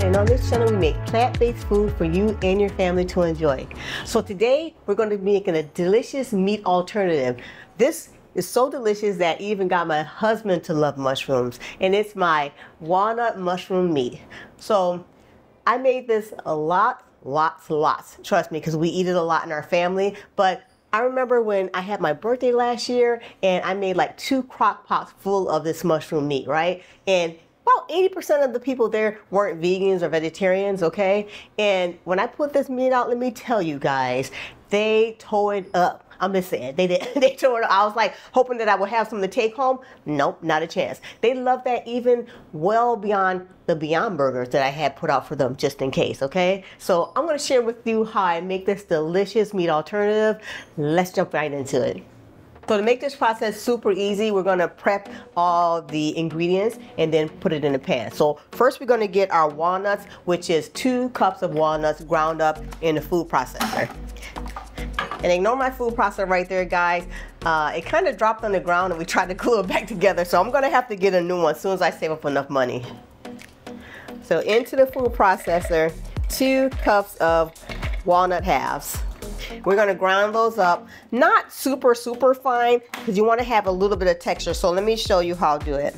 and on this channel we make plant-based food for you and your family to enjoy. So today we're going to be making a delicious meat alternative. This is so delicious that even got my husband to love mushrooms, and it's my walnut mushroom meat. So I made this a lots, trust me, because we eat it a lot in our family. But I remember when I had my birthday last year and I made like 2 crock pots full of this mushroom meat, right? And about 80% of the people there weren't vegans or vegetarians, okay? And when I put this meat out, let me tell you guys, they tore it up. I'm just saying, they did. They tore it up. I was like hoping that I would have some to take home. Nope, not a chance. They love that even well beyond the Beyond Burgers that I had put out for them just in case, okay? So I'm gonna share with you how I make this delicious meat alternative. Let's jump right into it. So to make this process super easy, we're gonna prep all the ingredients and then put it in a pan. So first we're gonna get our walnuts, which is 2 cups of walnuts ground up in a food processor. And ignore my food processor right there, guys. It kind of dropped on the ground and we tried to glue it back together. So I'm gonna have to get a new one as soon as I save up enough money. So into the food processor, 2 cups of walnut halves. We're gonna grind those up, not super fine, because you wanna have a little bit of texture. So let me show you how to do it.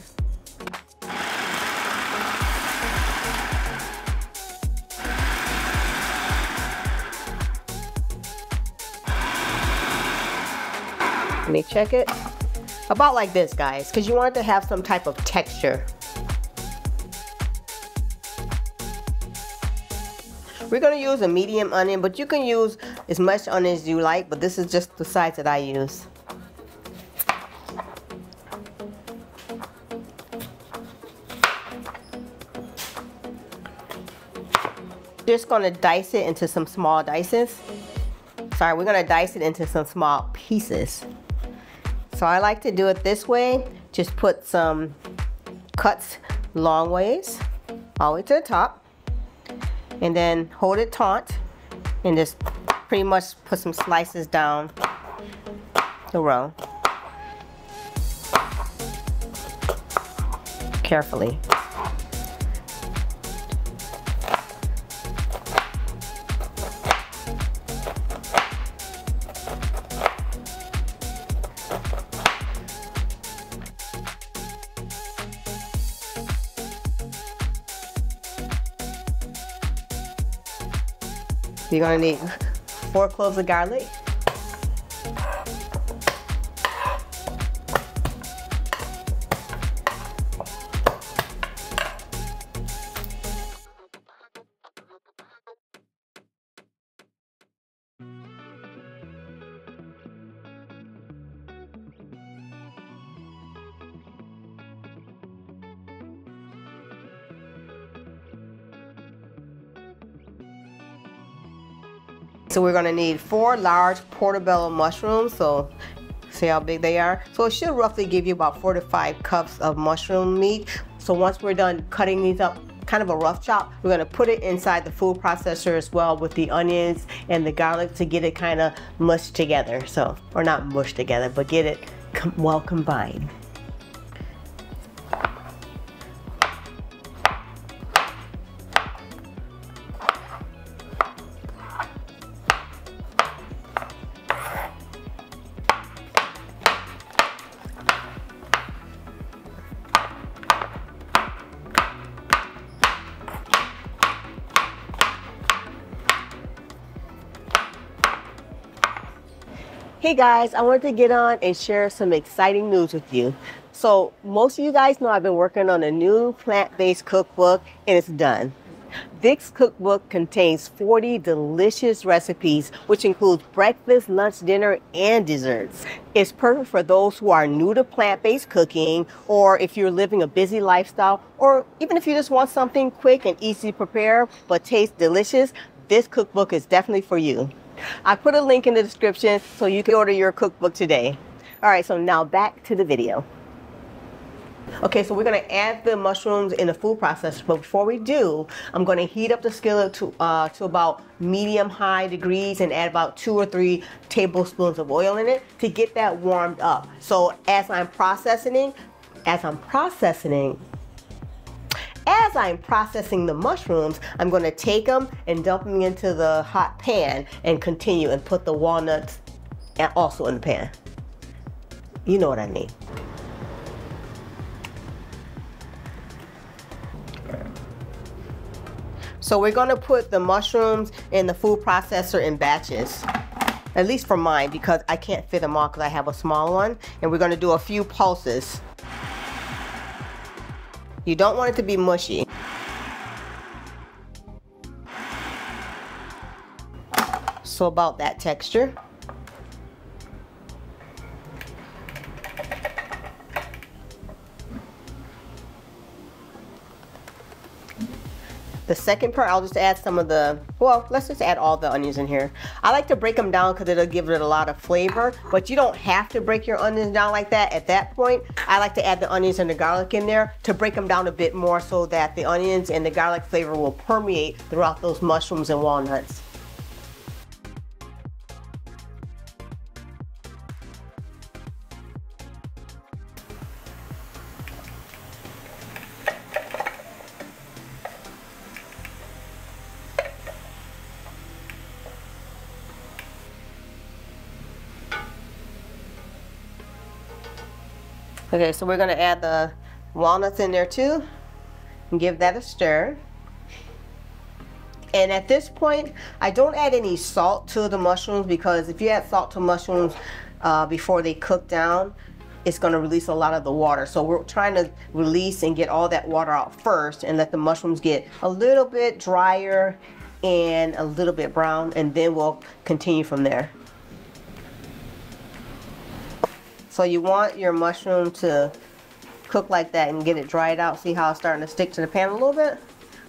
Let me check it. About like this, guys, because you want it to have some type of texture. We're gonna use a medium onion, but you can use as much onion as you like, but this is just the size that I use. Just gonna dice it into some small dices. Sorry, we're gonna dice it into some small pieces. So I like to do it this way. Just put some cuts long ways, all the way to the top. And then hold it taut and just pretty much put some slices down the row. Carefully. You're gonna need 4 cloves of garlic. So we're gonna need 4 large portobello mushrooms. So see how big they are? So it should roughly give you about 4 to 5 cups of mushroom meat. So once we're done cutting these up, kind of a rough chop, we're gonna put it inside the food processor as well with the onions and the garlic to get it kind of mushed together. So, or not mushed together, but get it well combined. Hey guys, I wanted to get on and share some exciting news with you. So most of you guys know I've been working on a new plant-based cookbook and it's done. This cookbook contains 40 delicious recipes, which includes breakfast, lunch, dinner, and desserts. It's perfect for those who are new to plant-based cooking, or if you're living a busy lifestyle, or even if you just want something quick and easy to prepare but tastes delicious, this cookbook is definitely for you. I put a link in the description so you can order your cookbook today. All right, so now back to the video. Okay, so we're gonna add the mushrooms in the food processor, but before we do, I'm gonna heat up the skillet to about medium-high degrees and add about 2 or 3 tablespoons of oil in it to get that warmed up. So as I'm processing, As I'm processing the mushrooms, I'm going to take them and dump them into the hot pan and continue and put the walnuts also in the pan. You know what I mean. So we're going to put the mushrooms in the food processor in batches. At least for mine, because I can't fit them all because I have a small one. And we're going to do a few pulses. You don't want it to be mushy. So about that texture. The second part, I'll just add some of the, well, let's just add all the onions in here. I like to break them down because it'll give it a lot of flavor, but you don't have to break your onions down like that at that point. I like to add the onions and the garlic in there to break them down a bit more so that the onions and the garlic flavor will permeate throughout those mushrooms and walnuts. Okay, so we're going to add the walnuts in there too and give that a stir. And at this point, I don't add any salt to the mushrooms because if you add salt to mushrooms before they cook down, it's going to release a lot of the water. So we're trying to release and get all that water out first and let the mushrooms get a little bit drier and a little bit brown, and then we'll continue from there. So you want your mushroom to cook like that and get it dried out. See how it's starting to stick to the pan a little bit?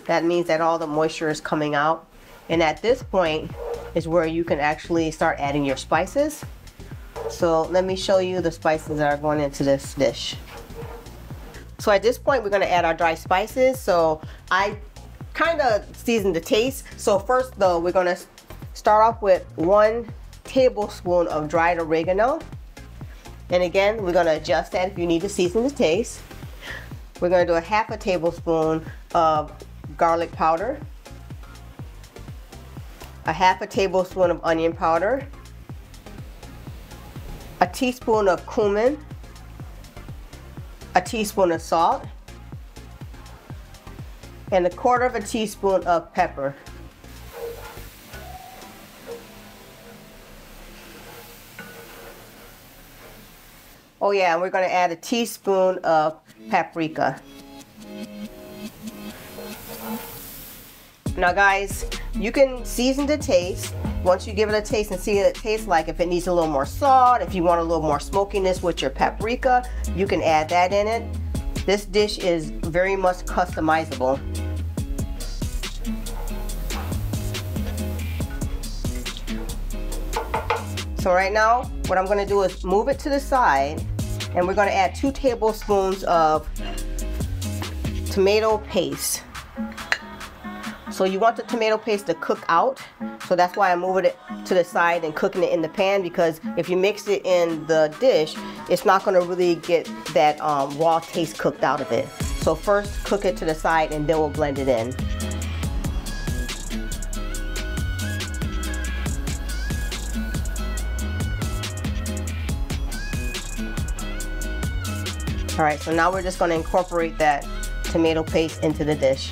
That means that all the moisture is coming out. And at this point is where you can actually start adding your spices. So let me show you the spices that are going into this dish. So at this point, we're going to add our dry spices. So I kind of season the taste. So first though, we're going to start off with 1 tablespoon of dried oregano. And again, we're going to adjust that if you need to season the taste. We're going to do a 1/2 tablespoon of garlic powder, a 1/2 tablespoon of onion powder, a teaspoon of cumin, a teaspoon of salt, and 1/4 teaspoon of pepper. Oh yeah, and we're going to add a teaspoon of paprika. Now guys, you can season to taste. Once you give it a taste and see what it tastes like, if it needs a little more salt, if you want a little more smokiness with your paprika, you can add that in it. This dish is very much customizable. So right now, what I'm going to do is move it to the side, and we're going to add 2 tablespoons of tomato paste. So you want the tomato paste to cook out, so that's why I'm moving it to the side and cooking it in the pan, because if you mix it in the dish, it's not going to really get that raw taste cooked out of it. So first cook it to the side and then we'll blend it in. Alright, so now we're just going to incorporate that tomato paste into the dish.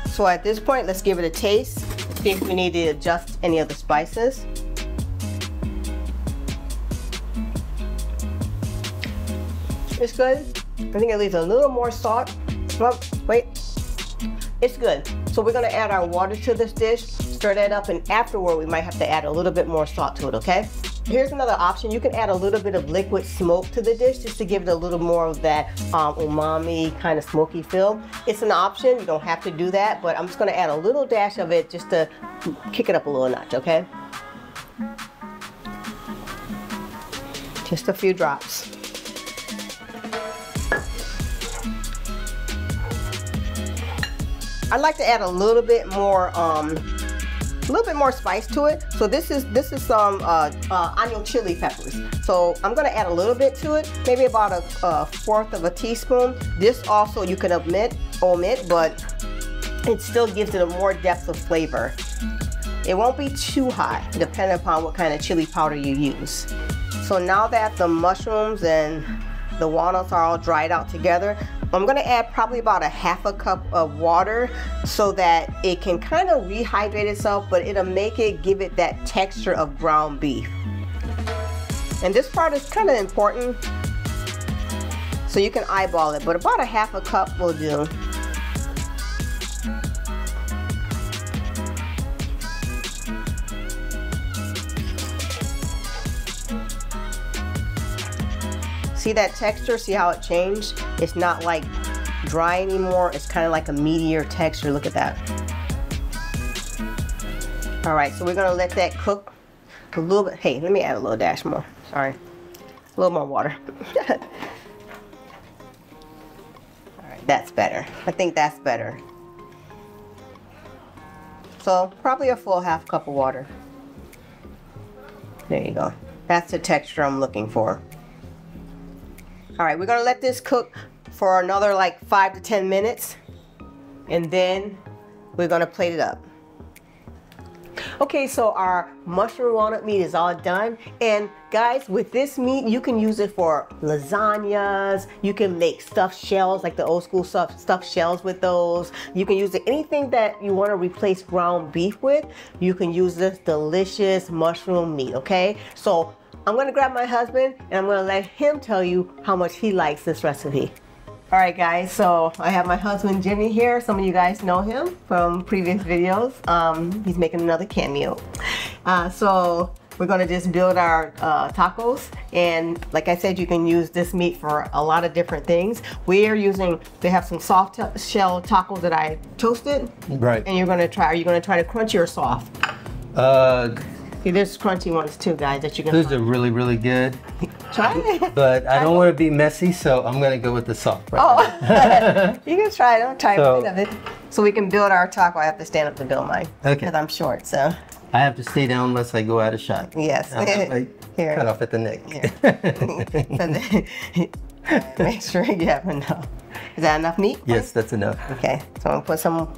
So at this point, let's give it a taste. See if we need to adjust any of the spices. It's good. I think it needs a little more salt. Oh, wait. It's good. So we're gonna add our water to this dish, stir that up, and afterward we might have to add a little bit more salt to it, okay? Here's another option. You can add a little bit of liquid smoke to the dish just to give it a little more of that umami kind of smoky feel. It's an option. You don't have to do that, but I'm just gonna add a little dash of it just to kick it up a little notch, okay? Just a few drops. I like to add a little bit more little bit more spice to it. So this is some onion chili peppers. So I'm gonna add a little bit to it, maybe about a fourth of a teaspoon. This also you can omit, but it still gives it a more depth of flavor. It won't be too hot, depending upon what kind of chili powder you use. So now that the mushrooms and the walnuts are all dried out together, I'm gonna add probably about a half a cup of water so that it can kind of rehydrate itself, but it'll give it that texture of ground beef. And this part is kind of important, so you can eyeball it, but about a half a cup will do. See that texture? See how it changed? It's not like dry anymore. It's kind of like a meatier texture. Look at that. All right, so we're gonna let that cook a little bit. Hey, let me add a little dash more. Sorry, a little more water. All right, that's better. I think that's better. So probably a full half cup of water. There you go. That's the texture I'm looking for. All right, we're gonna let this cook for another like 5 to 10 minutes, and then we're gonna plate it up. Okay, so our mushroom walnut meat is all done. And guys, with this meat, you can use it for lasagnas. You can make stuffed shells, like the old school stuffed shells with those. You can use it, anything that you want to replace ground beef with, you can use this delicious mushroom meat, okay? So I'm gonna grab my husband and I'm gonna let him tell you how much he likes this recipe. All right guys, so I have my husband Jimmy here. Some of you guys know him from previous videos. He's making another cameo. So we're gonna just build our tacos, and like I said, you can use this meat for a lot of different things. They have some soft shell tacos that I toasted. Right. And are you gonna try the crunchy or soft? See, there's crunchy ones too, guys, that you can Those are really, really good. try it. But I don't want to be messy, so I'm going to go with the soft right now. You can try it. I'll try a bit of it. So we can build our taco. I have to stand up to build mine. Okay. Because I'm short, so. I have to stay down unless I go out of shot. Yes. Here. Cut off at the neck. Make sure you have enough. Is that enough meat? Yes, that's enough. Okay. So I'm going to put some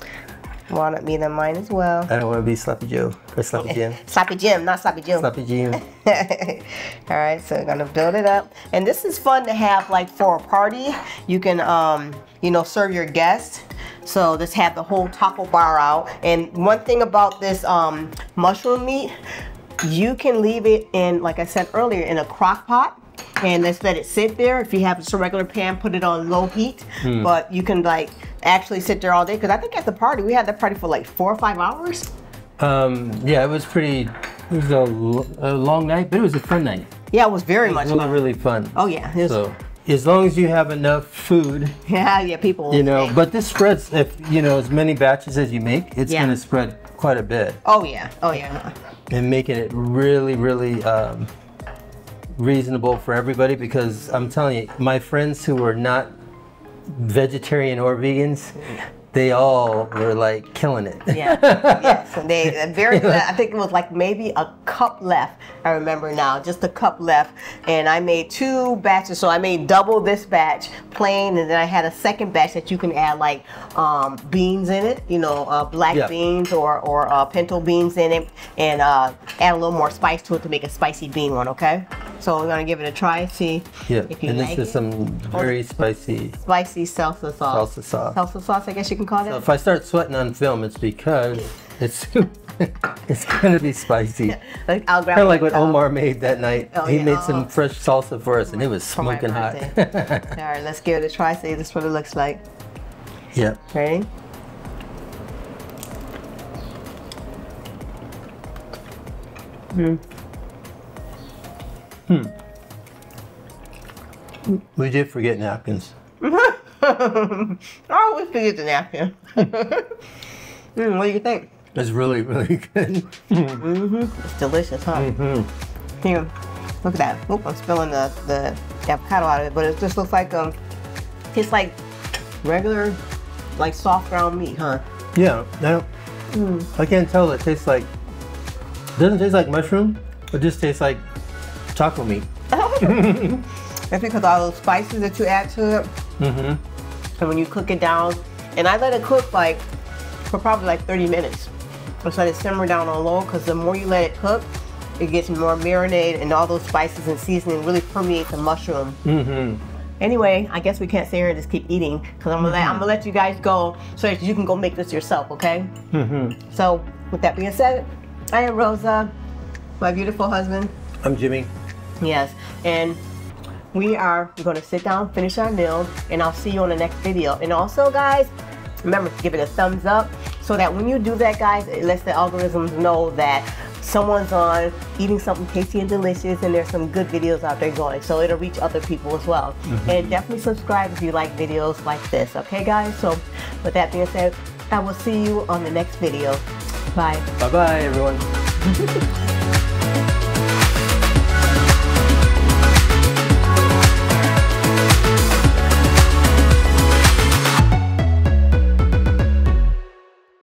walnut meat in mine as well. I don't want to be Sloppy Joe or Sloppy Jim. Sloppy Jim, not Sloppy Jim. Sloppy Jim. All right, so we're gonna build it up. And this is fun to have like for a party. You can, serve your guests. So just have the whole taco bar out. And one thing about this mushroom meat, you can leave it in, like I said earlier, in a crock pot. And let's let it sit there. If you have just a regular pan, put it on low heat. But you can like actually sit there all day. Because I think at the party, we had the party for like 4 or 5 hours. Yeah, it was a long night, but it was a fun night. Yeah, it was very much fun. Really fun. Oh yeah. So as long as you have enough food. Yeah, people. But this spreads, if as many batches as you make, it's gonna spread quite a bit. Oh yeah, oh yeah. And making it really, really reasonable for everybody, because I'm telling you, my friends who are not vegetarian or vegans, they all were like killing it. Yeah, yes. And I think it was like maybe a cup left. I remember now, just a cup left. And I made 2 batches. So I made double this batch plain, and then I had a second batch that you can add like beans in it, black beans or pinto beans in it, and add a little more spice to it to make a spicy bean one, okay? So we're gonna give it a try, see if you like it. And this is some very spicy salsa sauce. Salsa sauce, I guess you can call it. So if I start sweating on film, it's because it's gonna be spicy. I'll grab kind of like what Omar made that night. He made some fresh salsa for us, and it was for smoking hot. All right, let's give it a try. See, this is what it looks like. Yep. Ready? We did forget napkins. I always forget the napkin. What do you think? It's really, really good. It's delicious, huh? Here, look at that. Oop, I'm spilling the avocado out of it, but it just looks like tastes like regular, like soft ground meat, huh? Yeah. Now, I can't tell. It tastes like Doesn't taste like mushroom. It just tastes like taco meat. That's because all those spices that you add to it. And when you cook it down, and I let it cook like for probably like 30 minutes. Just let it simmer down on low, because the more you let it cook, it gets more marinated, and all those spices and seasoning really permeate the mushroom. Anyway, I guess we can't stay here and just keep eating, because I'm gonna let you guys go so that you can go make this yourself, okay? So with that being said, I am Rosa, my beautiful husband. I'm Jimmy. Yes, and we're going to sit down, finish our meal, and I'll see you on the next video. And also, guys, remember to give it a thumbs up, so that when you do that, guys, it lets the algorithms know that someone's on eating something tasty and delicious, and there's some good videos out there going, so it'll reach other people as well. And definitely subscribe if you like videos like this, okay, guys? So with that being said, I will see you on the next video. Bye. Bye-bye, everyone.